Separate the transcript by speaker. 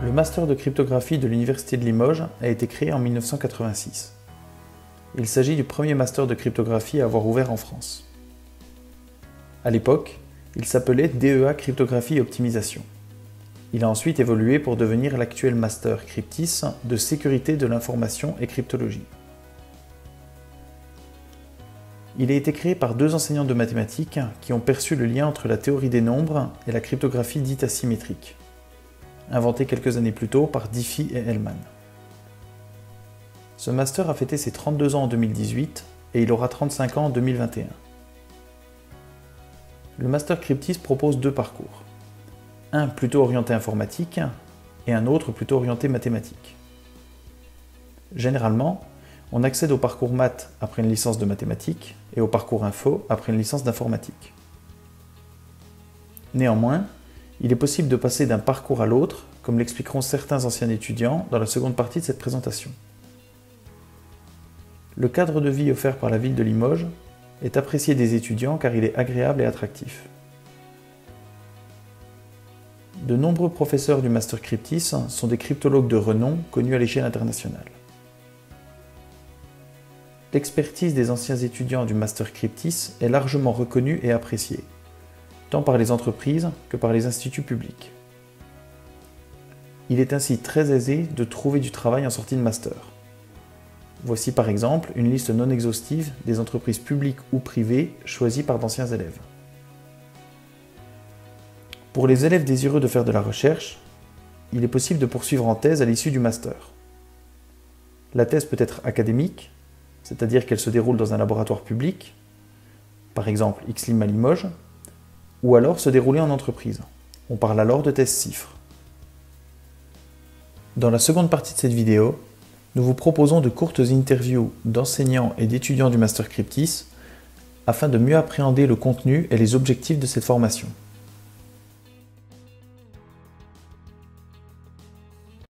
Speaker 1: Le master de cryptographie de l'Université de Limoges a été créé en 1986. Il s'agit du premier master de cryptographie à avoir ouvert en France. À l'époque, il s'appelait DEA Cryptographie et Optimisation. Il a ensuite évolué pour devenir l'actuel master Cryptis de sécurité de l'information et cryptologie. Il a été créé par deux enseignants de mathématiques qui ont perçu le lien entre la théorie des nombres et la cryptographie dite asymétrique, inventé quelques années plus tôt par Diffie et Hellman. Ce master a fêté ses 32 ans en 2018 et il aura 35 ans en 2021. Le master Cryptis propose deux parcours, un plutôt orienté informatique et un autre plutôt orienté mathématique. Généralement, on accède au parcours maths après une licence de mathématiques et au parcours info après une licence d'informatique. Néanmoins, il est possible de passer d'un parcours à l'autre, comme l'expliqueront certains anciens étudiants dans la seconde partie de cette présentation. Le cadre de vie offert par la ville de Limoges est apprécié des étudiants car il est agréable et attractif. De nombreux professeurs du master Cryptis sont des cryptologues de renom connus à l'échelle internationale. L'expertise des anciens étudiants du master Cryptis est largement reconnue et appréciée, tant par les entreprises que par les instituts publics. Il est ainsi très aisé de trouver du travail en sortie de master. Voici par exemple une liste non exhaustive des entreprises publiques ou privées choisies par d'anciens élèves. Pour les élèves désireux de faire de la recherche, il est possible de poursuivre en thèse à l'issue du master. La thèse peut être académique, c'est-à-dire qu'elle se déroule dans un laboratoire public, par exemple XLIM à Limoges, ou alors se dérouler en entreprise. On parle alors de thèse CIFRE. Dans la seconde partie de cette vidéo, nous vous proposons de courtes interviews d'enseignants et d'étudiants du master Cryptis afin de mieux appréhender le contenu et les objectifs de cette formation.